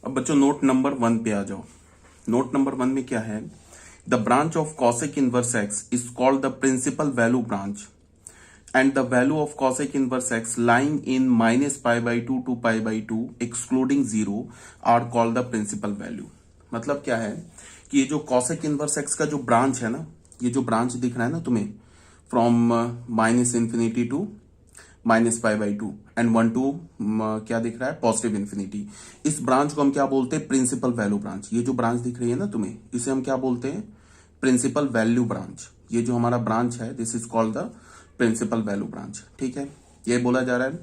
अब बच्चों note number 1 पे आ जाओ। नोट नंबर 1 में क्या है? The branch of cosec inverse x is called the principal value branch and the value of cosec inverse x lying in minus pi by 2 to pi by 2 excluding 0 are called the principal value। मतलब क्या है कि ये जो cosec inverse x का जो branch है ना, ये जो ब्रांच दिख रहा है ना तुम्हें, from minus infinity to minus pi by two and 1 to क्या दिख रहा है, पॉजिटिव इंफिनिटी। इस ब्रांच को हम क्या बोलते हैं? Principal value branch. ये जो ब्रांच दिख रही है ना तुम्हें, इसे हम क्या बोलते हैं? Principal value branch. ये जो हमारा ब्रांच है, this is called the principal value branch. ठीक है, ये बोला जा रहा है।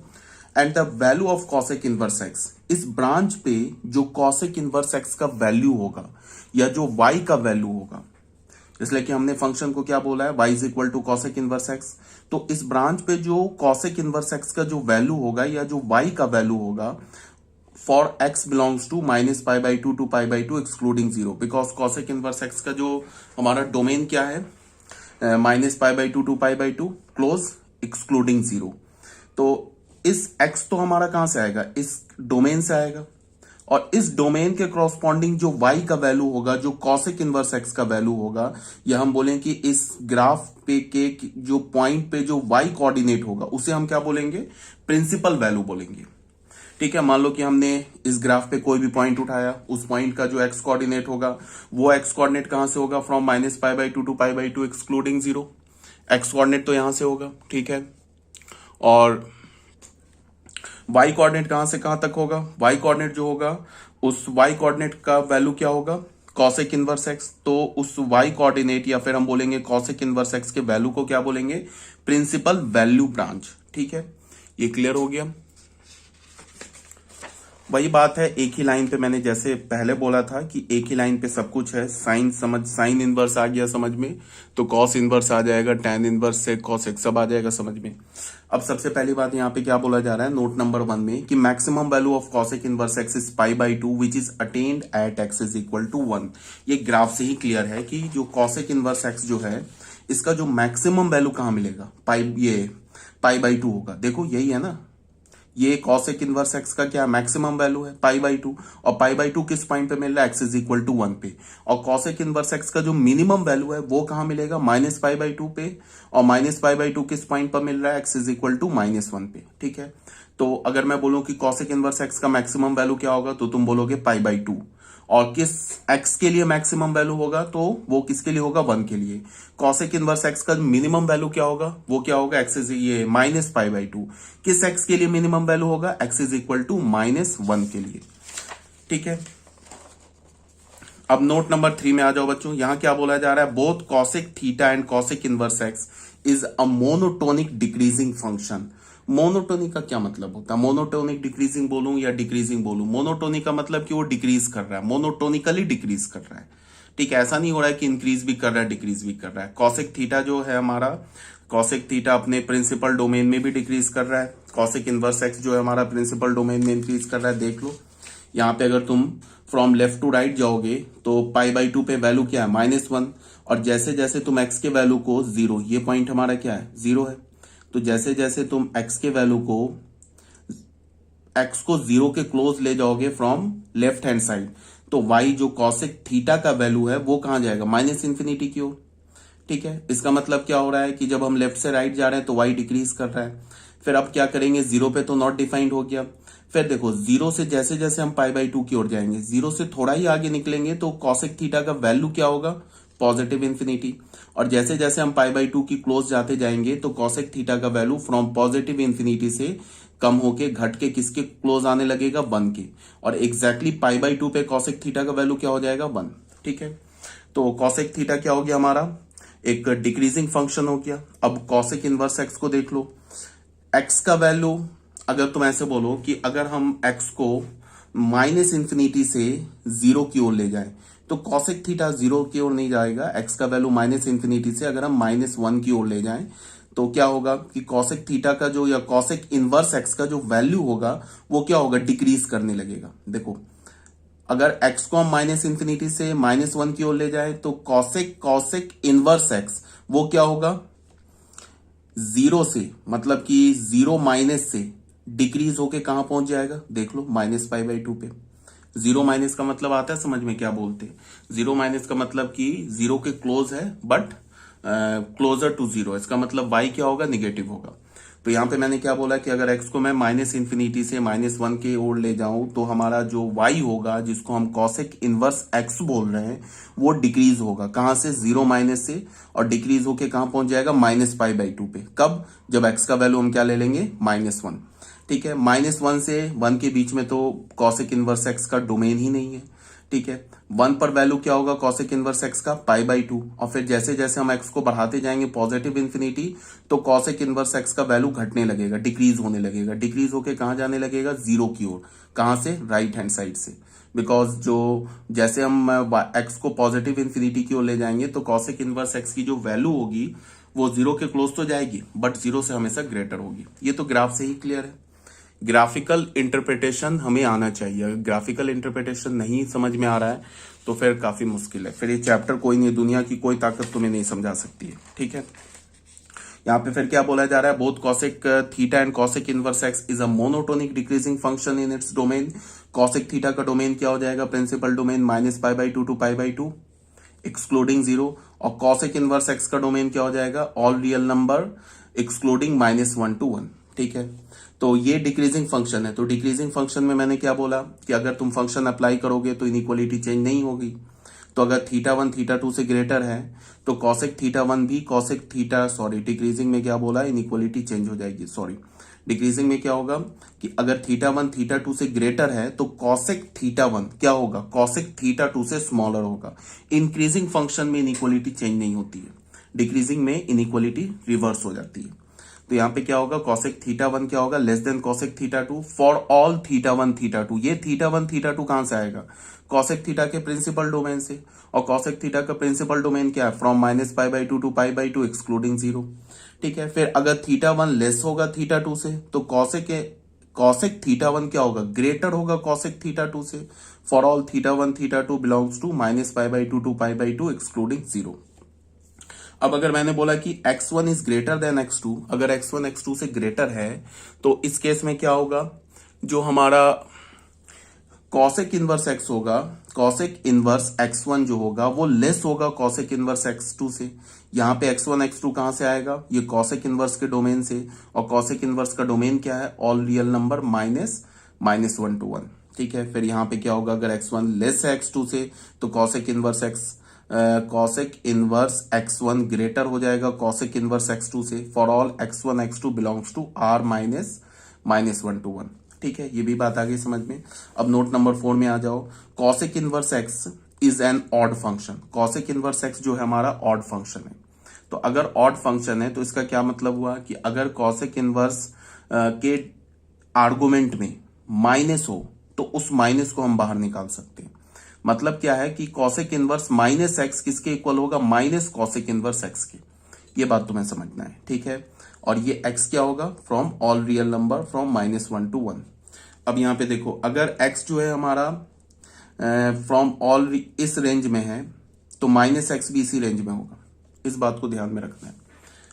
And the value of cosec inverse x, इस ब्रांच पे जो कॉसेक इनवर्स एक्स का वैल्यू होगा या जो वाई का वैल्यू होगा, इसलिए कि हमने फंक्शन को क्या बोला है, y is equal to cosec inverse x. तो इस ब्रांच पे जो कॉसेक इनवर्स एक्स का जो वैल्यू होगा या जो y का वैल्यू होगा for x belongs to minus pi by two pi by two excluding zero, because cosec inverse x का जो हमारा डोमेन क्या है, minus pi by two pi by two close excluding zero. तो इस x तो हमारा कहां से आएगा? इस डोमेन से आएगा, और इस डोमेन के कॉरस्पॉन्डिंग जो y का वैल्यू होगा, जो कॉसेक इनवर्स x का वैल्यू होगा, या हम बोलें कि इस ग्राफ पे के जो पॉइंट पे जो y कोऑर्डिनेट होगा, उसे हम क्या बोलेंगे? प्रिंसिपल वैल्यू बोलेंगे। ठीक है, मान लो कि हमने इस ग्राफ पे कोई भी पॉइंट उठाया, उस पॉइंट का जो x कोऑर्डिनेट होगा, वो x कोऑर्डिनेट कहां से होगा? From minus pi by two pi by two excluding zero. x coordinate तो यहां से होगा, ठीक है, और y कोऑर्डिनेट कहां से कहां तक होगा? y कोऑर्डिनेट जो होगा, उस y कोऑर्डिनेट का वैल्यू क्या होगा? Cosec inverse x। तो उस y कोऑर्डिनेट या फिर हम बोलेंगे कॉसेक इनवर्स x के वैल्यू को क्या बोलेंगे? Principal value branch. ठीक है, ये क्लियर हो गया। वही बात है, एक ही लाइन पे मैंने जैसे पहले बोला था कि एक ही लाइन पे सब कुछ है। साइन समझ, साइन इनवर्स आ गया समझ में, तो कॉस इनवर्स आ जाएगा, टैन इनवर्स से कॉस एक्स सब आ जाएगा समझ में। अब सबसे पहली बात यहाँ पे क्या बोला जा रहा है नोट नंबर 1 में, कि maximum value of cosec inverse x is pi by two which is attend at x is equal to 1। ये ग्राफ से ही क्लियर है कि जो कॉसेक इनवर्स एक्स जो है, इसका जो मैक्सिमम वैल्यू कहां मिलेगा? पाई बाई टू होगा। देखो यही है ना, ये कॉसेक इनवर्स एक्स का क्या मैक्सिमम वैल्यू है? पाई बाई टू। और पाई बाई टू किस पॉइंट पे मिल रहा है? एक्स इज इक्वल टू 1 पे। और कॉसेक इनवर्स एक्स का जो मिनिमम वैल्यू है वो कहां मिलेगा? माइनस पाई बाई टू पे। और माइनस पाई बाई टू किस पॉइंट पर मिल रहा है? X is equal to minus 1 पे। ठीक है, तो अगर मैं बोलूं कि कॉसेक इनवर्स एक्स का मैक्सिमम वैल्यू क्या होगा, तो तुम बोलोगे पाई बाई टू। और किस एक्स के लिए मैक्सिमम वैल्यू होगा? तो वो किसके लिए होगा? 1 के लिए। कॉसेक इनवर्स एक्स का मिनिमम वैल्यू क्या होगा? वो क्या होगा? एक्स इज ये माइनस पाई बाई टू। किस एक्स के लिए मिनिमम वैल्यू होगा? X is equal to minus 1 के लिए। ठीक है, अब नोट नंबर 3 में आ जाओ बच्चों। यहां क्या बोला जा रहा है? Both cosec theta and cosec inverse x is a monotonic decreasing function. Monotonic का क्या मतलब होता है? मोनोटोनिक डिक्रीजिंग बोलूं या डिक्रीजिंग बोलूं? मोनोटोनिक का मतलब कि वो डिक्रीज कर रहा है, मोनोटोनिकली डिक्रीज कर रहा है। ठीक है, ऐसा नहीं हो रहा है कि इंक्रीज भी कर रहा है, डिक्रीज भी कर रहा है। कॉसेक थीटा जो है हमारा, कॉसेक थीटा अपने प्रिंसिपल डोमेन में भी डिक्रीज कर रहा है। कॉसेक इनवर्स एक्स जो है हमारा प्रिंसिपल डोमेन में इंक्रीज कर रहा है। देख लो यहाँ पे, अगर तुम फ्रॉम लेफ्ट टू राइट जाओगे तो पाई बाई टू पे वैल्यू क्या है? माइनस 1। और जैसे जैसे तुम एक्स के वैल्यू को जीरो, ये पॉइंट हमारा क्या है? जीरो है। तो जैसे जैसे तुम एक्स के वैल्यू को, एक्स को जीरो के क्लोज ले जाओगे फ्रॉम लेफ्ट हैंड साइड, तो वाई जो कॉसेक थीटा का वैल्यू है वो कहां जाएगा? माइनस इंफिनिटी की ओर। ठीक है, इसका मतलब क्या हो रहा है कि जब हम लेफ्ट से राइट जा रहे हैं तो वाई डिक्रीज कर रहा है। फिर अब क्या करेंगे? जीरो पे तो नॉट डिफाइंड हो गया। फिर देखो, जीरो से जैसे जैसे हम पाई बाई टू की ओर जाएंगे, जीरो से थोड़ा ही आगे निकलेंगे तो कॉसेक थीटा का वैल्यू क्या होगा? Positive infinity. और जैसे जैसे हम पाई बाई टू की क्लोज जाते जाएंगे तो कॉसेक थीटा का वैल्यू फ्रॉम पॉजिटिव इंफिनिटी से कम होके घट के किसके क्लोज आने लगेगा? 1 के। और एग्जैक्टली पाई बाई टू पे कॉसेक थीटा का वैल्यू क्या हो जाएगा? 1। ठीक है, तो कॉसेक थीटा क्या हो गया हमारा? एक डिक्रीजिंग फंक्शन हो गया। अब कॉसेक इनवर्स एक्स को देख लो। एक्स का वैल्यू, अगर तुम ऐसे बोलो कि अगर हम एक्स को माइनस इंफिनिटी से जीरो की ओर ले जाए, तो कॉसेक थीटा जीरो की ओर नहीं जाएगा। एक्स का वैल्यू माइनस इंफिनिटी से अगर हम माइनस 1 की ओर ले जाएं, तो क्या होगा कि कॉसेक थीटा का जो, या कॉसेक इनवर्स एक्स का जो वैल्यू होगा वो क्या होगा? डिक्रीज करने लगेगा। देखो, अगर एक्स को हम माइनस इंफिनिटी से माइनस 1 की ओर ले जाए तो कॉसेक इनवर्स एक्स वो क्या होगा? जीरो से, मतलब कि जीरो माइनस से डिक्रीज होके कहां पहुंच जाएगा? देख लो, माइनस पाई बाई टू पे। जीरो माइनस का मतलब आता है समझ में क्या बोलते हैं? जीरो माइनस का मतलब कि जीरो के क्लोज है बट क्लोजर टू जीरो, इसका मतलब y क्या होगा? निगेटिव होगा। तो यहां पे मैंने क्या बोला कि अगर x को मैं माइनस इंफिनिटी से -1 की ओर ले जाऊं तो हमारा जो y होगा, जिसको हम कॉसेक इनवर्स x बोल रहे हैं, वो डिक्रीज होगा। कहां से? जीरो माइनस से, और डिक्रीज होके कहां पहुंच जाएगा? -π/2 पे। कब? जब x का वैल्यू हम क्या ले लेंगे? -1। ठीक है, -1 से 1 के बीच में तो कॉसेक इनवर्स x का डोमेन ही नहीं है। ठीक है, 1 पर वैल्यू क्या होगा कॉसेक इनवर्स x का? π/2। और फिर जैसे जैसे हम x को बढ़ाते जाएंगे पॉजिटिव इंफिनिटी, तो कॉसेक इनवर्स x का वैल्यू घटने लगेगा, डिक्रीज होने लगेगा। डिक्रीज होके कहां जाने लगेगा? जीरो की ओर। कहां से? राइट हैंड साइड से। बिकॉज जो जैसे हम x को पॉजिटिव इंफिनिटी की ओर ले जाएंगे तो कॉसेक इनवर्स x की जो वैल्यू होगी वो जीरो के क्लोज तो जाएगी, बट जीरो से हमेशा ग्रेटर होगी। ये तो ग्राफ से ही क्लियर है। ग्राफिकल इंटरप्रिटेशन हमें आना चाहिए। अगर ग्राफिकल इंटरप्रिटेशन नहीं समझ में आ रहा है तो फिर काफी मुश्किल है। फिर ये चैप्टर कोई नहीं, दुनिया की कोई ताकत तुम्हें नहीं समझा सकती है। ठीक है, यहाँ पे फिर क्या बोला जा रहा है? Both cosec theta and cosec inverse x is a monotonic decreasing function in its domain. Cosec theta का डोमेन क्या हो जाएगा? Principal domain -π/2 to π/2 excluding zero. और कॉसेक इनवर्स एक्स का डोमेन क्या हो जाएगा? All real number excluding -1 to 1। ठीक है, तो ये डिक्रीजिंग फंक्शन है। तो डिक्रीजिंग फंक्शन में मैंने क्या बोला कि अगर तुम फंक्शन अप्लाई करोगे तो इनइक्वालिटी चेंज नहीं होगी। तो अगर θ1 θ2 से ग्रेटर है तो कॉसेक θ1 भी कॉसेक थीटा डिक्रीजिंग में क्या बोला? इनइक्वालिटी चेंज हो जाएगी। डिक्रीजिंग में क्या होगा कि अगर θ1 θ2 से ग्रेटर है तो कॉसेक θ1 क्या होगा? कॉसेक θ2 से स्मॉलर होगा। इंक्रीजिंग फंक्शन में इनइक्वालिटी चेंज नहीं होती है, डिक्रीजिंग में इनइक्वालिटी रिवर्स हो जाती है। तो यहां पे क्या होगा? कॉसेक θ1 क्या होगा? Less than cosec θ2 for all θ1 θ2। ये θ1 θ2 कहां से आएगा? कॉसेक थीटा के प्रिंसिपल डोमेन से। और कॉसेक थीटा का प्रिंसिपल डोमेन क्या है? From -π/2 to π/2 excluding zero. ठीक है, फिर अगर θ1 लेस होगा θ2 से तो कॉसेक θ1 क्या होगा? ग्रेटर होगा कॉसेक θ2 से। For all θ1 θ2 belongs to -π/2 to π/2 excluding zero. अब अगर मैंने बोला कि x1 is greater than x2, अगर x1 x2 से ग्रेटर है तो इस केस में क्या होगा? जो हमारा कॉसेक इनवर्स x होगा, कॉसेक इनवर्स x1 जो होगा वो लेस होगा कॉसेक इनवर्स x2 से। यहां पे x1 x2 कहां से आएगा? ये कॉसेक इनवर्स के डोमेन से। और कॉसेक इनवर्स का डोमेन क्या है? All real number -1 to 1। ठीक है, फिर यहां पे क्या होगा? अगर x1 लेस है x2 से तो कॉसेक इनवर्स x1 ग्रेटर हो जाएगा कॉसेक इनवर्स x2 से। For all x1 x2 belongs to r -1 to 1। ठीक है, ये भी बात आ गई समझ में। अब नोट नंबर 4 में आ जाओ। Cosec inverse x is an odd function. Cosec inverse x जो है हमारा ऑड फंक्शन है। तो अगर ऑड फंक्शन है तो इसका क्या मतलब हुआ कि अगर कॉसेक इनवर्स के आर्गुमेंट में माइनस हो तो उस माइनस को हम बाहर निकाल सकते हैं। मतलब क्या है कि कॉसेक इनवर्स -x किसके इक्वल होगा? माइनस कॉसेक इनवर्स x के। ये बात तुम्हें समझना है। ठीक है, और ये x क्या होगा? From all real number from -1 to 1। अब यहां पे देखो, अगर x जो है हमारा फ्रॉम ऑल इस रेंज में है तो -x भी इसी रेंज में होगा। इस बात को ध्यान में रखना है।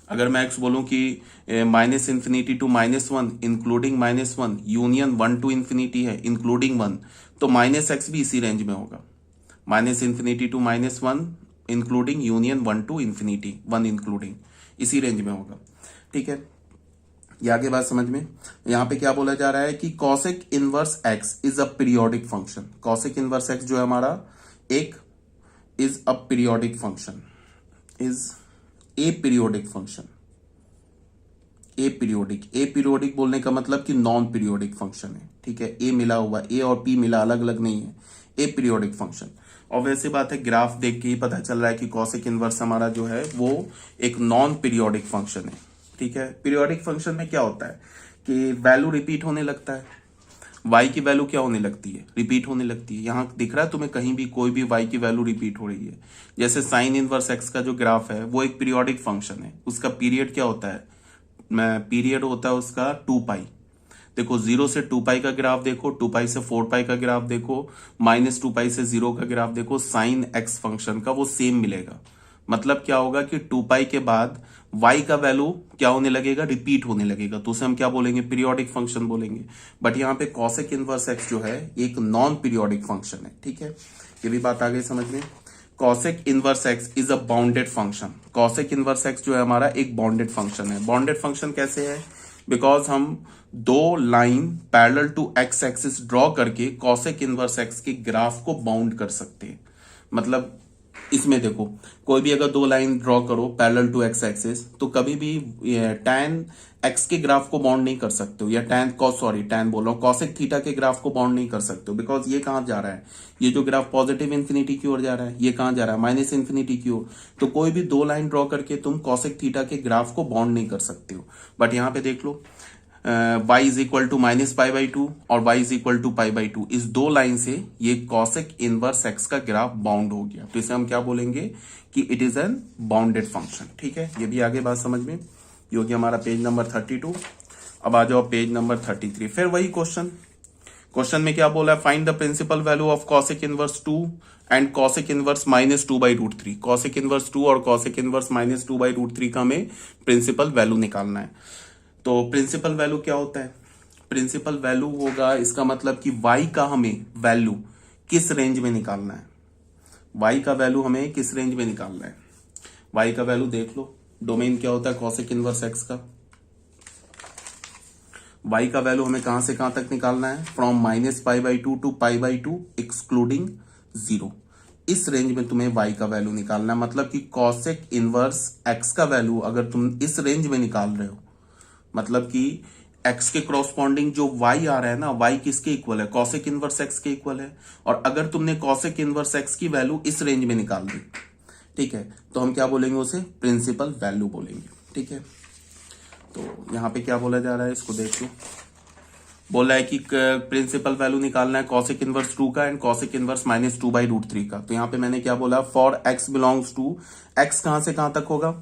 अगर मैं x बोलूं कि -∞ to -1 including -1 union 1 to infinity है इंक्लूडिंग 1, तो -x भी इसी रेंज में होगा। -∞ to -1 including union 1 to infinity 1 including, इसी रेंज में होगा। ठीक है, ये आगे बात समझ में। यहां पे क्या बोला जा रहा है कि cosec inverse x is a periodic function. Cosec inverse x जो है हमारा एक is a periodic function, is a periodic function. A periodic बोलने का मतलब कि नॉन पीरियोडिक फंक्शन है। ठीक है, ए मिला हुआ, ए और पी मिला, अलग अलग नहीं है। ए पीरियोडिक फंक्शन। और वैसे बात है, ग्राफ देख के ही पता चल रहा है कि कॉसेक इनवर्स हमारा जो है वो एक नॉन पीरियोडिक फंक्शन है। ठीक है, पीरियोडिक फंक्शन में क्या होता है कि वैल्यू रिपीट होने लगता है। y की वैल्यू क्या होने लगती है? रिपीट होने लगती है। यहां दिख रहा है तुम्हें कहीं भी कोई भी y की वैल्यू रिपीट हो रही है? जैसे साइन इनवर्स x का जो ग्राफ है वो एक पीरियोडिक फंक्शन है। उसका पीरियड क्या होता है? पीरियड होता है उसका 2π। देखो 0 से 2π का ग्राफ देखो, 2π से 4π का ग्राफ देखो, -2π से 0 का ग्राफ देखो, साइन x फंक्शन का वो सेम मिलेगा। मतलब क्या होगा कि 2π के बाद y का वैल्यू क्या होने लगेगा, रिपीट होने लगेगा, तो उसे हम क्या बोलेंगे, पीरियोडिक फंक्शन बोलेंगे। बट यहाँ पे कॉसेक इनवर्स एक्स जो है एक नॉन पीरियोडिक फंक्शन है, ठीक है, ये भी बात आ गई समझ में। Cosec inverse x is a bounded function. Cosec inverse x जो है हमारा एक बाउंडेड फंक्शन है। बाउंडेड फंक्शन कैसे है, बिकॉज हम दो line parallel to x axis draw करके कॉसेक इनवर्स एक्स के ग्राफ को बाउंड कर सकते हैं। मतलब इसमें देखो, कोई भी अगर दो लाइन ड्रॉ करो पैरेलल टू एक्स एक्सिस, तो कभी भी टैन एक्स के ग्राफ को बाउंड नहीं कर सकते हो, या टैन बोल रहा हूँ, कॉसेक थीटा के ग्राफ को बाउंड नहीं कर सकते हो, बिकॉज ये कहां जा रहा है, ये जो ग्राफ पॉजिटिव इंफिनिटी की ओर जा रहा है, ये कहां जा रहा है, माइनस इंफिनिटी की ओर। तो कोई भी दो लाइन ड्रॉ करके तुम कॉसेक थीटा के ग्राफ को बाउंड नहीं कर सकते हो। बट यहां पे देख लो, y is equal to minus pi by two और y is equal to pi by two, इस दो लाइन से ये कॉसेक इनवर्स एक्स का ग्राफ बाउंड हो गया, तो इसे हम क्या बोलेंगे कि it is an bounded function, ठीक है। ये भी आगे बात समझ में, ये हो गया हमारा पेज नंबर 32। अब आ जाओ पेज नंबर 33, फिर वही क्वेश्चन में क्या बोला है, find the principal value of cosec inverse 2 and cosec inverse minus 2/√3। Cosec inverse 2 और कॉसेक इनवर्स माइनस 2/√3 का हमें प्रिंसिपल वैल्यू निकालना है। तो प्रिंसिपल वैल्यू क्या होता है, प्रिंसिपल वैल्यू होगा, इसका मतलब कि y का हमें वैल्यू किस रेंज में निकालना है, y का वैल्यू हमें किस रेंज में निकालना है। y का वैल्यू देख लो, डोमेन क्या होता है कॉसेक इनवर्स x का, y का वैल्यू हमें कहां से कहां तक निकालना है, from minus pi by two to pi by two excluding 0। इस रेंज में तुम्हें y का वैल्यू निकालना है, मतलब कि कॉसेक इनवर्स x का वैल्यू अगर तुम इस रेंज में निकाल रहे हो, मतलब कि x के क्रॉसपॉन्डिंग जो y आ रहा है ना, y किसके इक्वल है, कॉसेक इनवर्स x के इक्वल है। और अगर तुमने कॉसेक इनवर्स x की वैल्यू इस रेंज में निकाल दी, ठीक है, तो हम क्या बोलेंगे, उसे प्रिंसिपल वैल्यू बोलेंगे, ठीक है। तो यहां पे क्या बोला जा रहा है, इसको देख लो, बोला है कि प्रिंसिपल वैल्यू निकालना है कॉसेक इनवर्स 2 का एंड कॉसेक इनवर्स माइनस 2/√3 का। तो यहां पे मैंने क्या बोला, for x belongs to, x कहां से कहां तक होगा,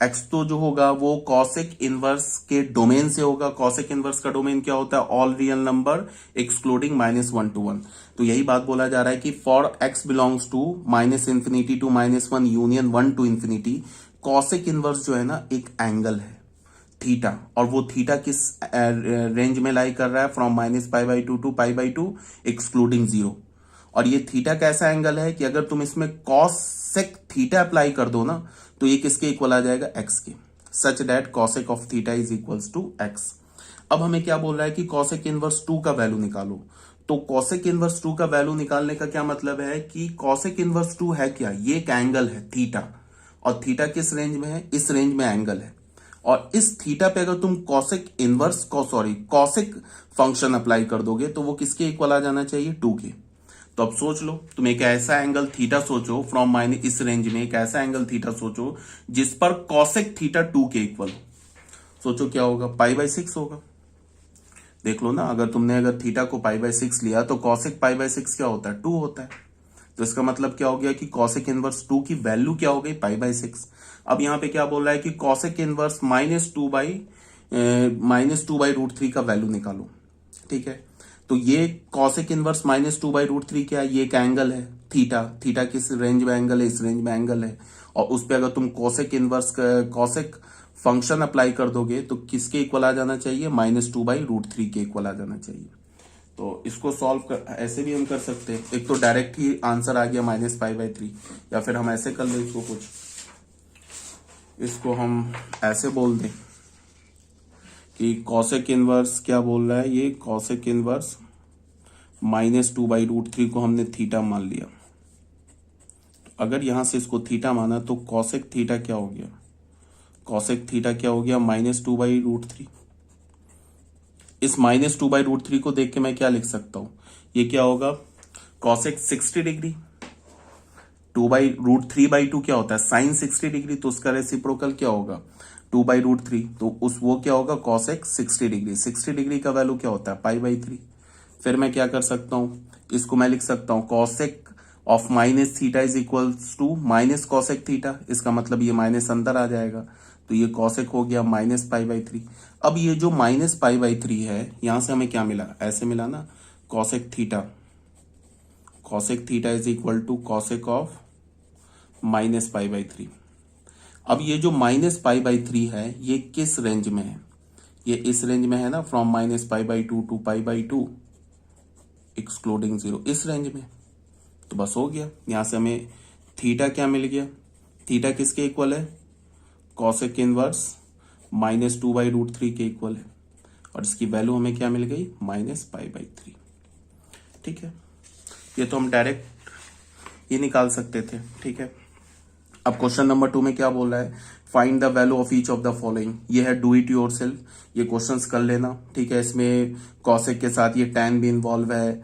x तो जो होगा वो कॉसेक इनवर्स के डोमेन से होगा। कॉसेक इनवर्स का डोमेन क्या होता है, all real number excluding -1 to 1। तो यही बात बोला जा रहा है कि for x belongs to -∞ to -1 union 1 to infinity, cosec inverse जो है ना एक एंगल है थीटा, और वो थीटा किस रेंज में लाई कर रहा है, from minus pi by two to pi by two excluding 0। और ये थीटा कैसा एंगल है कि अगर तुम इसमें कॉसेक थीटा अप्लाई कर दो ना, तो ये किसके इक्वल आ जाएगा, x के, such that cosec of theta is equals to x। अब हमें क्या बोल रहा है कि कॉसेक इनवर्स 2 का वैल्यू निकालो। तो कॉसेक इनवर्स 2 का वैल्यू निकालने का क्या मतलब है कि कॉसेक इनवर्स 2 है क्या, ये एक एंगल है थीटा, और थीटा किस रेंज में है, इस रेंज में एंगल है। और इस थीटा पे अगर तुम कॉसेक फंक्शन अप्लाई कर दोगे, तो वो किसके इक्वल आ जाना चाहिए, 2 के। तो अब सोच लो, तुम एक ऐसा एंगल थीटा सोचो फ्रॉम माइनस, इस रेंज में एक ऐसा एंगल थीटा सोचो जिस पर कॉसेक थीटा 2 के इक्वल हो। सोचो क्या होगा, π/6 होगा। देख लो ना, अगर थीटा को π/6 लिया, तो कॉसेक π/6 क्या होता है, 2 होता है। तो इसका मतलब क्या हो गया कि कॉसेक इनवर्स 2 की वैल्यू क्या हो गई, π/6। अब यहां पे क्या बोल रहा है कि कॉसेक इनवर्स -2/√3 का वैल्यू निकालो, ठीक है। तो ये कॉसेक इनवर्स -2/√3 क्या है, ये एक एंगल है थीटा, थीटा किस रेंज में एंगल है, इस रेंज में एंगल है। और उस पर अगर तुम कॉसेक फंक्शन अप्लाई कर दोगे, तो किसके इक्वल आ जाना चाहिए, -2/√3 के इक्वल आ जाना चाहिए। तो इसको सॉल्व कर, ऐसे भी हम कर सकते हैं, एक तो डायरेक्ट ही आंसर आ गया -π/3, या फिर हम ऐसे कर लें, इसको हम ऐसे बोल दें कि कॉसेक इनवर्स क्या बोल रहा है, ये कॉसेक इनवर्स -2/√3 को हमने थीटा मान लिया। अगर यहां से इसको थीटा माना, तो कॉसेक थीटा क्या हो गया, कॉसेक थीटा क्या हो गया, -2/√3। इस -2/√3 को देख के मैं क्या लिख सकता हूं, ये क्या होगा, कॉसेक 60 डिग्री, 2/√3/2 क्या होता है, साइन 60 डिग्री, तो उसका रेसिप्रोकल क्या होगा, 2/√3, तो वो क्या होगा, कॉसेक 60 डिग्री। 60 डिग्री का वैल्यू क्या होता है, π/3। फिर मैं क्या कर सकता हूं, इसको मैं लिख सकता हूं cosec of minus theta is equals to minus cosec theta, इसका मतलब ये माइनस अंदर आ जाएगा, तो ये कॉसेक हो गया -π/3। अब ये जो -π/3 है, यहां से हमें क्या मिला, ऐसे मिला ना, cosec theta is equal to cosec of -π/3। अब ये जो -π/3 है ये किस रेंज में है? ये इस रेंज में है ना, फ्रॉम -π/2 टू π/2 एक्सक्लूडिंग 0, इस रेंज में। तो बस हो गया, यहां से हमें थीटा क्या मिल गया? थीटा किसके इक्वल है? कॉसेक इनवर्स -2/√3 के इक्वल है, और इसकी वैल्यू हमें क्या मिल गई? -π/3। ठीक है, ये तो हम डायरेक्ट ये निकाल सकते थे। ठीक है, अब क्वेश्चन नंबर 2 में क्या बोल रहा है? Find the value of each of the following. ये है डू इट योर सेल्फ, ये क्वेश्चंस कर लेना। ठीक है, इसमें कॉसेक के साथ ये टैन भी इन्वॉल्व है,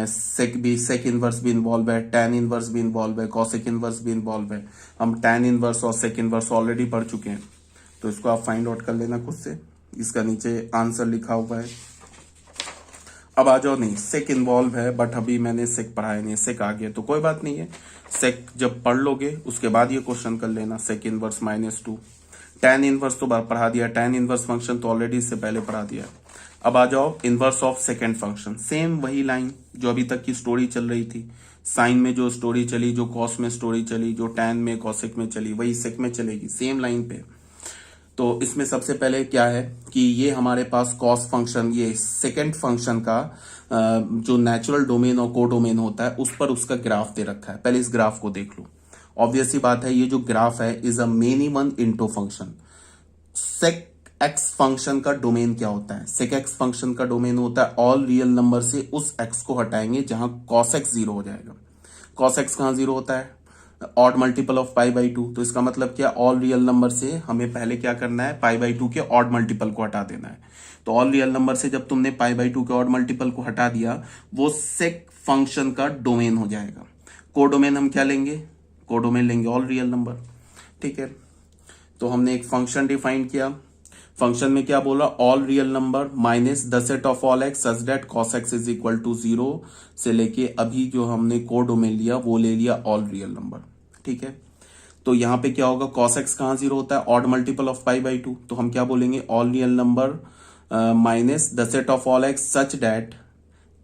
सेक इनवर्स भी इन्वॉल्व है, टैन इनवर्स भी इन्वॉल्व है, कॉसेक इनवर्स भी इन्वॉल्व है। हम टैन इनवर्स और सेक इनवर्स ऑलरेडी पढ़ चुके हैं, तो इसको आप फाइंड आउट कर लेना खुद से। इसका नीचे आंसर लिखा हुआ है। अब आ जाओ, नहीं सेक इन्वॉल्व है बट अभी मैंने सेक पढ़ाया नहीं, सेक आ गया तो कोई बात नहीं है, सेक जब पढ़ लोगे उसके बाद ये क्वेश्चन कर लेना। सेक इनवर्स -2, टैन इनवर्स तो पढ़ा दिया, टैन इनवर्स फंक्शन तो ऑलरेडी इससे पहले पढ़ा दिया। अब आ जाओ inverse of second function, same वही लाइन जो अभी तक की स्टोरी चल रही थी। साइन में जो स्टोरी चली, जो कॉस में स्टोरी चली, जो टैन में कॉसेक में चली, वही सेक में चलेगी, सेम लाइन पे। तो इसमें सबसे पहले क्या है कि ये हमारे पास कॉस फंक्शन, ये सेकेंड फंक्शन का जो नेचुरल डोमेन और कोडोमेन होता है उस पर उसका ग्राफ दे रखा है। पहले इस ग्राफ को देख लो। ऑब्वियस सी बात है, ये जो ग्राफ है is a minimum into function. Sec x function का डोमेन क्या होता है? सेक एक्स फंक्शन का डोमेन होता है ऑल रियल नंबर से उस एक्स को हटाएंगे जहां कॉस एक्स 0 हो जाएगा। कॉस एक्स कहां 0 होता है? Odd multiple of π/2। तो इसका मतलब क्या? ऑल रियल नंबर से हमें पहले क्या करना है? π/2 के ऑड मल्टीपल को हटा देना है। तो ऑल रियल नंबर से जब तुमने π/2 के ऑड मल्टीपल को हटा दिया, वो सेक फंक्शन का डोमेन हो जाएगा। कोडोमेन हम क्या लेंगे? कोडोमेन लेंगे ऑल रियल नंबर। ठीक है, तो हमने एक फंक्शन डिफाइन किया। फंक्शन में क्या बोला? All real number minus the set of all x such that cos x is equal to 0 से लेके अभी जो हमने कोडोमेन लिया वो ले लिया ऑल रियल नंबर। ठीक है, तो यहां पे क्या होगा? कॉस एक्स कहां 0 होता है? Odd multiple of π/2। तो हम क्या बोलेंगे? All real number minus the set of all x such that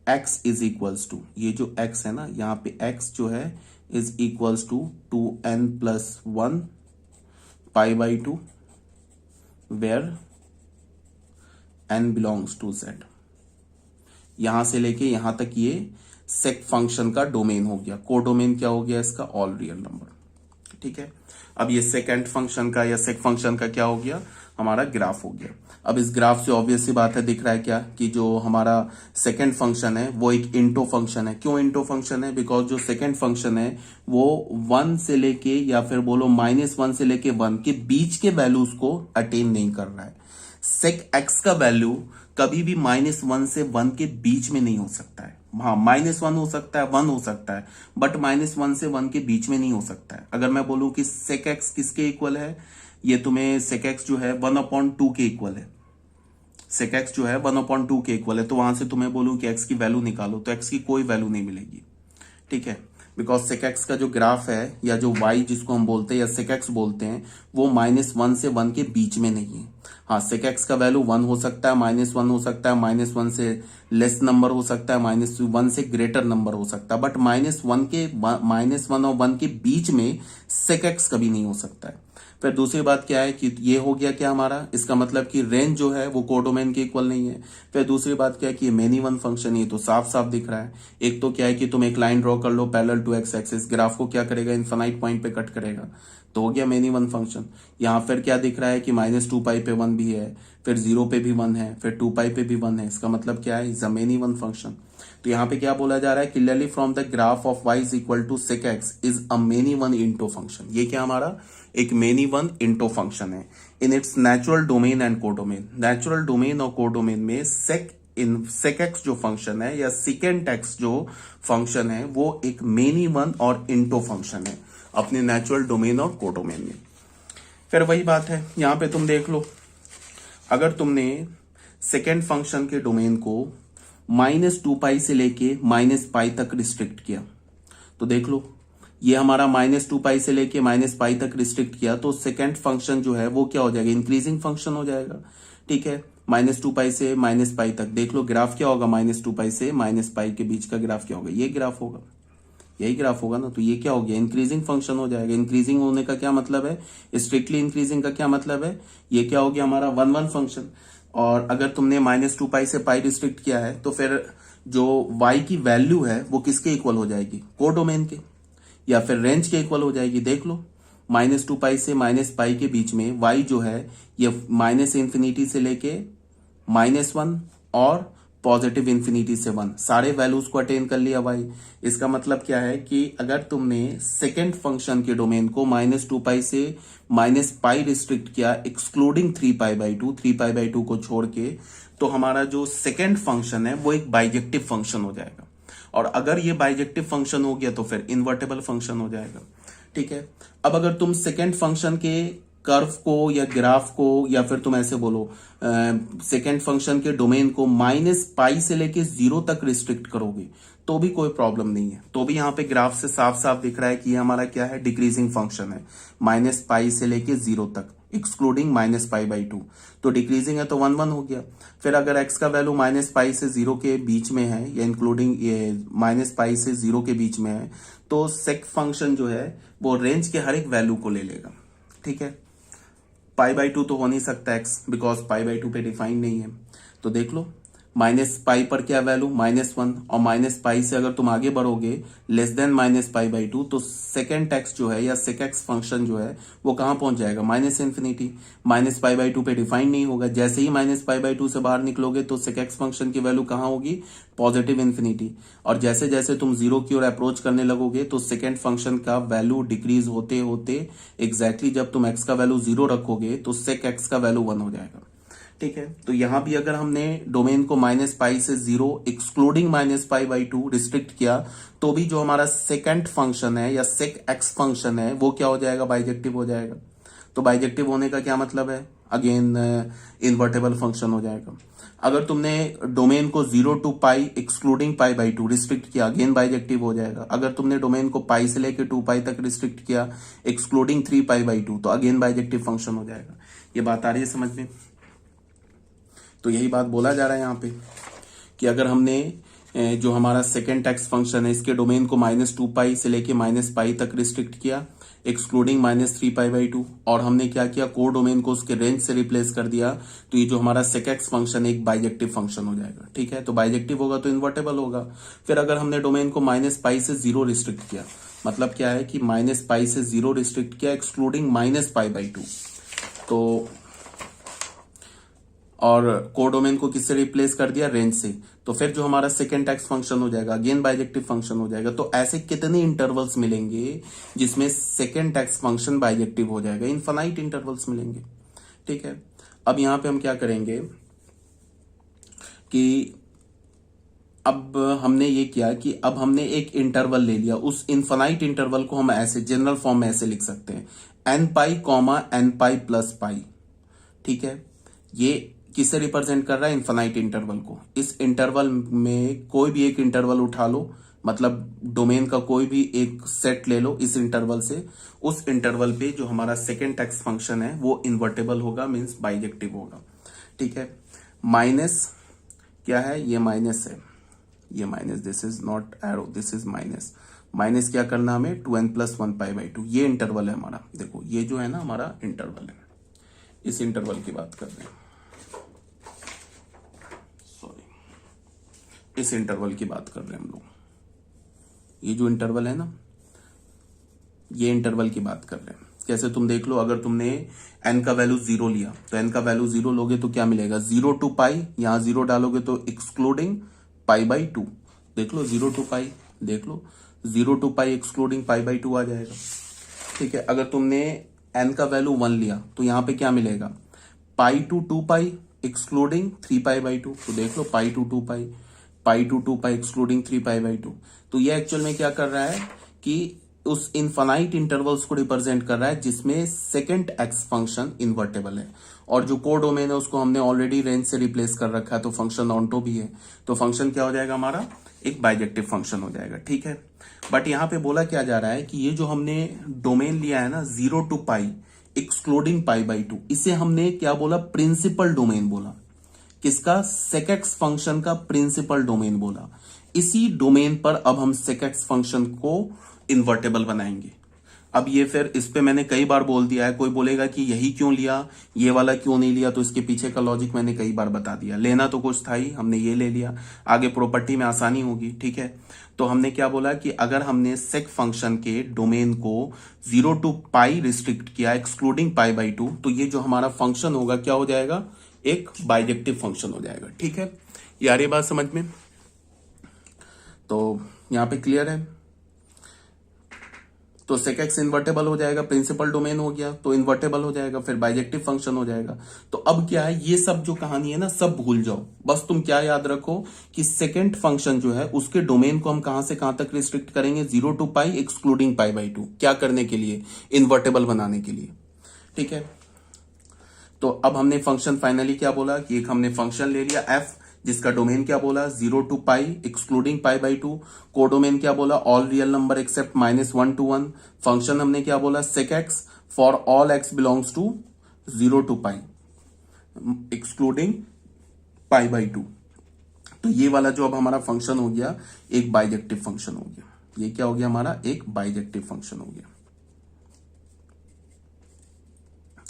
x is equals to, ये जो एक्स है ना, यहाँ पे एक्स जो है is equals to 2n+1 π/2 where n belongs to z। यहां से लेके यहां तक ये सेक फंक्शन का डोमेन हो गया। कोडोमेन क्या हो गया इसका? All real number. ठीक है, अब ये सेकेंड फंक्शन का या सेक फंक्शन का क्या हो गया? हमारा ग्राफ हो गया। अब इस ग्राफ से ऑब्वियस सी बात है, दिख रहा है क्या कि जो हमारा सेकेंड फंक्शन है वो एक इंटो फंक्शन है। क्यों इंटो फंक्शन है? बिकॉज जो सेकेंड फंक्शन है वो 1 से लेके या फिर बोलो -1 से लेके 1 के बीच के वैल्यूज को अटेन नहीं कर रहा है। सेक एक्स का वैल्यू कभी भी -1 से 1 के बीच में नहीं हो सकता है। हाँ, -1 हो सकता है, 1 हो सकता है, बट -1 से 1 के बीच में नहीं हो सकता है। अगर मैं बोलूं कि सेक एक्स किसके इक्वल है, ये तुम्हें सेक एक्स जो है 1/2 के इक्वल है। सेक एक्स जो है 1/2 के इक्वल है, तो वहां से तुम्हें बोलूं कि एक्स की वैल्यू निकालो, तो एक्स की कोई वैल्यू नहीं मिलेगी। ठीक है, बिकॉज सेक एक्स का जो ग्राफ है या जो वाई जिसको हम बोलते हैं या सेक एक्स बोलते हैं वो -1 से 1 के बीच में नहीं है। हाँ, सेक एक्स का वैल्यू 1 हो सकता है, -1 हो सकता है, -1 से लेस नंबर हो सकता है, -1 से ग्रेटर नंबर हो सकता है, बट -1 और 1 के बीच में सेक एक्स कभी नहीं हो सकता है। फिर दूसरी बात क्या है कि ये हो गया क्या हमारा, इसका मतलब कि रेंज जो है वो कोडोमेन के इक्वल नहीं है। फिर दूसरी बात क्या है कि ये मेनी वन फंक्शन, ये तो साफ साफ दिख रहा है। एक तो क्या है कि तुम एक लाइन ड्रॉ कर लो parallel to x axis, graph को क्या करेगा? इनफाइनाइट पॉइंट पे कट करेगा, तो हो गया मेनी वन फंक्शन। यहाँ फिर क्या दिख रहा है कि -2π पे 1 भी है, फिर 0 पे भी 1 है, फिर 2π पे भी 1 है। इसका मतलब क्या है? Is a many one function. तो यहाँ पे क्या बोला जा रहा है? Clearly from the graph of y is equal to sec x is a many one into function. ये क्या हमारा एक मेनी वन इंटो फंक्शन है in its natural domain and codomain. Natural domain और कोडोमेन में सेक एक्स जो function है या सेकेंड एक्स जो फंक्शन है वो एक मेनी वन और इंटो फंक्शन है अपने नेचुरल डोमेन और कोडोमेन में। फिर वही बात है, यहां पे तुम देख लो, अगर तुमने सेकेंड फंक्शन के डोमेन को -2π से लेके -π तक रिस्ट्रिक्ट किया, तो देख लो ये हमारा -2π से लेके -π तक रिस्ट्रिक्ट किया, तो सेकेंड फंक्शन जो है वो क्या हो जाएगा? इंक्रीजिंग फंक्शन हो जाएगा। ठीक है, -2π से -π तक देख लो ग्राफ क्या होगा? -2π से -π के बीच का ग्राफ क्या होगा? ये ग्राफ होगा। यही ग्राफ होगा ना। तो ये क्या हो गया, इंक्रीजिंग फंक्शन हो जाएगा। इंक्रीजिंग होने का क्या मतलब है, स्ट्रिक्टली इंक्रीजिंग का क्या मतलब है, ये क्या हो गया हमारा 1 1 फंक्शन। और अगर तुमने -2 से पाई रिस्ट्रिक्ट किया है तो फिर जो y की वैल्यू है वो किसके इक्वल हो जाएगी, कोडोमेन के, या फिर रेंज के इक्वल हो जाएगी। देख लो, -2 से -पाई के बीच में y जो है ये -इंफिनिटी से लेके -1 और पॉजिटिव इंफिनिटी से 1, सारे वैल्यूज को अटेन कर लिया y। इसका मतलब क्या है कि अगर तुमने सेकेंड फंक्शन के डोमेन को -2 से -पाई रिस्ट्रिक्ट किया एक्सक्लूडिंग 3π/2, 3π/2 को छोड़ के, तो हमारा जो सेकेंड फंक्शन है वो एक बाइजेक्टिव फंक्शन हो जाएगा। और अगर ये बाइजेक्टिव फंक्शन हो गया तो फिर इन्वर्टेबल फंक्शन हो जाएगा। ठीक है, अब अगर तुम सेकेंड फंक्शन के कर्व को या ग्राफ को, या फिर तुम ऐसे बोलो सेकेंड फंक्शन के डोमेन को -पाई से लेके 0 तक रिस्ट्रिक्ट करोगे तो भी कोई प्रॉब्लम नहीं है। तो भी यहाँ पे ग्राफ से साफ साफ दिख रहा है कि ये हमारा क्या है, डिक्रीजिंग फंक्शन है, -पाई से लेके 0 तक एक्सक्लूडिंग -π/2। तो डिक्रीजिंग है तो 1 1 हो गया। फिर अगर x का वैल्यू -पाई से 0 के बीच में है, या इंक्लूडिंग ये -पाई से 0 के बीच में है, तो सेक फंक्शन जो है वो रेंज के हर एक वैल्यू को ले लेगा। ठीक है, π/2 तो हो नहीं सकता x, बिकॉज π/2 पे डिफाइन नहीं है। तो देख लो, -पाई पर क्या वैल्यू, -1, और -पाई से अगर तुम आगे बढ़ोगे लेस देन -π/2, तो सेकेंड एक्स जो है या सेक एक्स फंक्शन जो है वो कहां पहुंच जाएगा, -इंफिनिटी। -π/2 पे डिफाइन नहीं होगा। जैसे ही -π/2 से बाहर निकलोगे तो सेक एक्स फंक्शन की वैल्यू कहां होगी, पॉजिटिव इंफिनिटी। और जैसे जैसे तुम 0 की ओर अप्रोच करने लगोगे तो सेकेंड फंक्शन का वैल्यू डिक्रीज होते होते एग्जैक्टली जब तुम एक्स का वैल्यू 0 रखोगे तो सेक एक्स का वैल्यू 1 हो जाएगा। ठीक है, तो यहां भी अगर हमने डोमेन को -पाई से 0 एक्सक्लूडिंग -π/2 रिस्ट्रिक्ट किया तो भी जो हमारा सेकेंड फंक्शन है या सेक एक्स फंक्शन है वो क्या हो जाएगा, बाइजेक्टिव हो जाएगा। तो बाइजेक्टिव होने का क्या मतलब है, अगेन इन्वर्टेबल फंक्शन हो जाएगा। अगर तुमने डोमेन को 0 to पाई एक्सक्लूडिंग π/2 रिस्ट्रिक्ट किया, अगेन बाइजेक्टिव हो जाएगा। अगर तुमने डोमेन को पाई से लेके 2 पाई तक रिस्ट्रिक्ट किया एक्सक्लूडिंग 3π/2, तो अगेन बाइजेक्टिव फंक्शन हो जाएगा। ये बात आ रही है समझ में। तो यही बात बोला जा रहा है यहाँ पे कि अगर हमने जो हमारा सेकेंड एक्स फंक्शन है इसके डोमेन को -2 से लेके -पाई तक रिस्ट्रिक्ट किया एक्सक्लूडिंग -3π/2, और हमने क्या किया, कोर डोमेन को उसके रेंज से रिप्लेस कर दिया, तो ये जो हमारा सेक एक्स फंक्शन एक बाइजेक्टिव फंक्शन हो जाएगा। ठीक है, तो बाइजेक्टिव होगा तो इन्वर्टेबल होगा। फिर अगर हमने डोमेन को -पाई से 0 रिस्ट्रिक्ट किया, मतलब क्या है कि -पाई से 0 रिस्ट्रिक्ट किया एक्सक्लूडिंग -π/2, तो और कोडोमेन को किससे रिप्लेस कर दिया, रेंज से, तो फिर जो हमारा सेकेंड एक्स फंक्शन हो जाएगा अगेन बाइजेक्टिव फंक्शन हो जाएगा। तो ऐसे कितने इंटरवल्स मिलेंगे जिसमें सेकेंड एक्स फंक्शन बाइजेक्टिव हो जाएगा, इनफाइनाइट इंटरवल्स मिलेंगे। ठीक है, अब यहां पे हम क्या करेंगे कि अब हमने ये किया कि अब हमने एक इंटरवल ले लिया, उस इनफाइनाइट इंटरवल को हम ऐसे जनरल फॉर्म में ऐसे लिख सकते हैं, n π, n π + पाई। ठीक है, ये किसे रिप्रेजेंट कर रहा है, इनफाइनाइट इंटरवल को। इस इंटरवल में कोई भी एक इंटरवल उठा लो, मतलब डोमेन का कोई भी एक सेट ले लो इस इंटरवल से, उस इंटरवल पे जो हमारा सेकेंड एक्स फंक्शन है वो इन्वर्टेबल होगा, मींस बाइजेक्टिव होगा। ठीक है, माइनस क्या है, ये माइनस है, ये minus, this is not arrow, this is minus. Minus क्या करना हमें, 2n + 1π/2, ये इंटरवल है हमारा। देखो ये जो है ना हमारा इंटरवल है, इस इंटरवल की बात कर रहे हैं, सॉरी, इस इंटरवल की बात कर रहे हैं हम लोग। ये जो इंटरवल है ना, ये इंटरवल की बात कर रहे हैं। कैसे, तुम देख लो, अगर तुमने n का वैल्यू 0 लिया तो n का वैल्यू 0 लोगे तो क्या मिलेगा, 0 to पाई, यहां 0 डालोगे तो एक्सक्लूडिंग π/2। देख लो 0 to पाई, देख लो 0 to पाई एक्सक्लूडिंग π/2 आ जाएगा। ठीक है, अगर तुमने n का वैल्यू 1 लिया तो यहां पे क्या मिलेगा, π to 2 पाई एक्सक्लूडिंग 3π/2। तो देख लो π to 2 pi, π to 2 pi excluding 3π/2। तो ये एक्चुअल में क्या कर रहा है कि उस इनफाइनाइट इंटरवल्स को रिप्रेजेंट कर रहा है जिसमें सेकेंड एक्स फंक्शन इन्वर्टेबल है, और जो कोर डोमेन है उसको हमने ऑलरेडी रेंज से रिप्लेस कर रखा है, तो फंक्शन ऑनटो भी है, तो फंक्शन क्या हो जाएगा हमारा, एक बाइजेक्टिव फंक्शन हो जाएगा। ठीक है, बट यहां पे बोला क्या जा रहा है कि ये जो हमने डोमेन लिया है ना 0 to पाई एक्सक्लूडिंग π/2, इसे हमने क्या बोला, प्रिंसिपल डोमेन बोला। किसका, सेक एक्स फंक्शन का प्रिंसिपल डोमेन बोला। इसी डोमेन पर अब हम sec x फंक्शन को इन्वर्टेबल बनाएंगे। अब ये फिर इस पे मैंने कई बार बोल दिया है, कोई बोलेगा कि यही क्यों लिया, ये वाला क्यों नहीं लिया, तो इसके पीछे का लॉजिक मैंने कई बार बता दिया। लेना तो कुछ था ही, हमने ये ले लिया, आगे प्रॉपर्टी में आसानी होगी। ठीक है, तो हमने क्या बोला कि अगर हमने सेक फंक्शन के डोमेन को 0 to पाई रिस्ट्रिक्ट किया एक्सक्लूडिंग पाई बाई 2, तो ये जो हमारा फंक्शन होगा क्या हो जाएगा, एक बाइजेक्टिव फंक्शन हो जाएगा। ठीक है, यार ये बात समझ में, तो यहां पे क्लियर है। तो sec x इन्वर्टेबल हो जाएगा, प्रिंसिपल डोमेन हो गया तो इन्वर्टेबल हो जाएगा, फिर बाइजेक्टिव फंक्शन हो जाएगा। तो अब क्या है, ये सब जो कहानी है ना सब भूल जाओ, बस तुम क्या याद रखो कि सेकंड फंक्शन जो है उसके डोमेन को हम कहां से कहां तक रिस्ट्रिक्ट करेंगे, 0 to pi excluding pi by 2। क्या करने के लिए, इन्वर्टेबल बनाने के लिए। ठीक है, तो अब हमने फंक्शन फाइनली क्या बोला कि एक हमने फंक्शन ले लिया f, जिसका डोमेन क्या बोला 0 to pi excluding pi by 2, codomain क्या बोला all real number except -1 to 1, function हमने क्या बोला sec x for all x belongs to 0 to pi excluding pi by 2। तो ये वाला जो अब हमारा फंक्शन हो गया एक बाइजेक्टिव फंक्शन हो गया, ये क्या हो गया हमारा एक बाइजेक्टिव फंक्शन हो गया।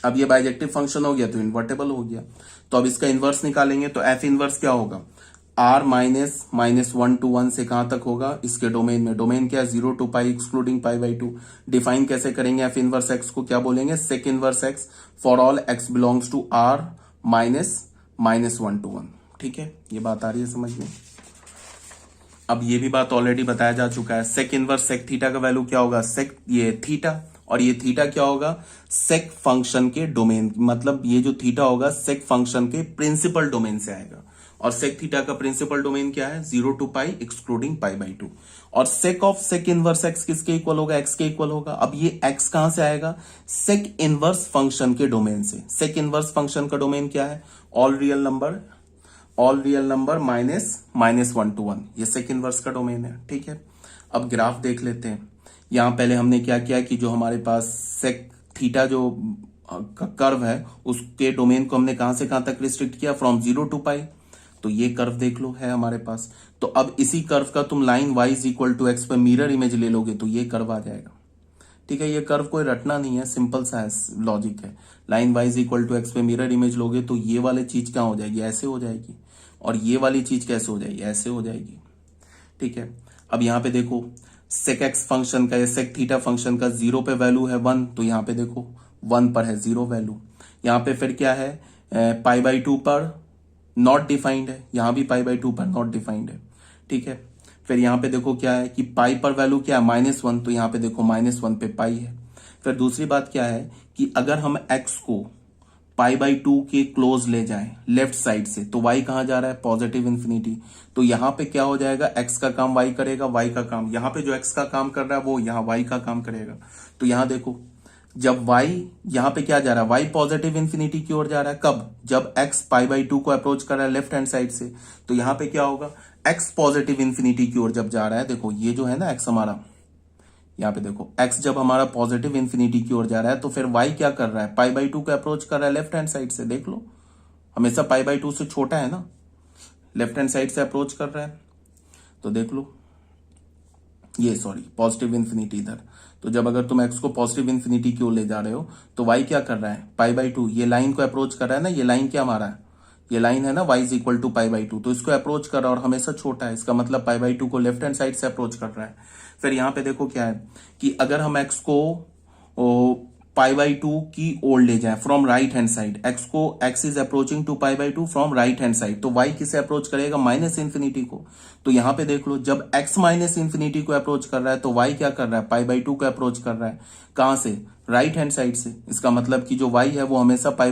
अब ये बाइजेक्टिव फंक्शन हो गया तो इन्वर्टेबल हो गया। तो अब इसका इन्वर्स निकालेंगे तो एफ इन्वर्स क्या होगा, r -(-1 to 1) से कहां तक होगा, इसके डोमेन में। डोमेन क्या है 0 to pi excluding pi by 2। Define कैसे करेंगे, एफ इन्वर्स एक्स को क्या बोलेंगे, sec inverse x for all x belongs to r -(-1 to 1)। ठीक है, ये बात आ रही है समझ में। अब ये भी बात ऑलरेडी बताया जा चुका है, सेक इनवर्स सेक थीटा का वैल्यू क्या होगा, सेक ये थीटा, और ये थीटा क्या होगा, सेक फंक्शन के डोमेन, मतलब ये जो थीटा होगा सेक फंक्शन के प्रिंसिपल डोमेन से आएगा। और सेक थीटा का प्रिंसिपल डोमेन क्या है, 0 to pi excluding pi by 2। और sec of sec inverse x किसके इक्वल होगा, एक्स के इक्वल होगा। अब ये एक्स कहां से आएगा, सेक इनवर्स फंक्शन के डोमेन से। सेक इनवर्स फंक्शन का डोमेन क्या है, ऑल रियल नंबर -(-1 to 1), ये सेक इनवर्स का डोमेन है। ठीक है, अब ग्राफ देख लेते हैं। यहां पहले हमने क्या किया कि जो हमारे पास सेक थीटा जो कर्व है उसके डोमेन को हमने कहां से कहां तक रिस्ट्रिक्ट किया, फ्रॉम 0 to पाई। तो ये कर्व देख लो है हमारे पास। तो अब इसी कर्व का तुम लाइन y = x पर मिरर इमेज ले लोगे तो ये कर्व आ जाएगा। ठीक है, ये कर्व कोई रटना नहीं है, सिंपल सा लॉजिक है। लाइन y = x पे मिरर इमेज लोगे तो ये वाली चीज क्या हो जाएगी, ऐसे हो जाएगी, और ये वाली चीज कैसे हो जाएगी, ऐसे हो जाएगी। ठीक है, अब यहाँ पे देखो सेक एक्स फंक्शन का या सेक थीटा फंक्शन का 0 पे वैल्यू है 1, तो यहाँ पे देखो 1 पर है 0 वैल्यू। यहाँ पे फिर क्या है, पाई बाई 2 पर नॉट डिफाइंड है, यहाँ भी पाई बाई 2 पर नॉट डिफाइंड है। ठीक है, फिर यहाँ पे देखो क्या है कि पाई पर वैल्यू क्या है -1, तो यहाँ पे देखो -1 पे पाई है। फिर दूसरी बात क्या है कि अगर हम x को पाई बाई 2 के क्लोज ले जाए लेफ्ट साइड से, तो y कहां जा रहा है, पॉजिटिव इंफिनिटी। तो यहां पे क्या हो जाएगा, x का काम y करेगा, y का काम, यहां पे जो x का काम कर रहा है वो यहां y का काम करेगा। तो यहां देखो जब y यहां पे क्या जा रहा है, y पॉजिटिव इंफिनिटी की ओर जा रहा है, कब, जब x पाई बाई 2 को अप्रोच कर रहा है लेफ्ट हैंड साइड से। तो यहां पे क्या होगा, x पॉजिटिव इंफिनिटी की ओर जब जा रहा है, देखो ये जो है ना x हमारा, यहाँ पे देखो x जब हमारा पॉजिटिव इंफिनिटी की ओर जा रहा है तो फिर y क्या कर रहा है, पाई बाई 2 को अप्रोच कर रहा है लेफ्ट हैंड साइड से। देख लो हमेशा पाई बाई 2 से छोटा है ना, लेफ्ट हैंड साइड से अप्रोच कर रहा है। तो देख लो ये सॉरी पॉजिटिव इंफिनिटी इधर। तो जब अगर तुम x को पॉजिटिव इंफिनिटी की ओर ले जा रहे हो तो y क्या कर रहा है, पाई बाई 2, ये लाइन को अप्रोच कर रहा है ना, ये लाइन क्या हमारा है, ये लाइन है ना y = पाई बाई 2, तो इसको अप्रोच कर रहा है और हमेशा छोटा है, इसका मतलब पाई बाई 2 को लेफ्ट हैंड साइड से अप्रोच कर रहा है। फिर यहाँ पे देखो क्या है कि अगर हम x को पाई बाई 2 की ओर ले जाए from right hand side, x is approaching to pi by 2 from right hand side, तो y किसे अप्रोच करेगा, -इंफिनिटी को। तो यहाँ पे देख लो जब x -इंफिनिटी को अप्रोच कर रहा है तो y क्या कर रहा है, पाई बाई 2 को अप्रोच कर रहा है, कहां से, राइट हैंड साइड से। इसका मतलब कि जो y है वो हमेशा पाई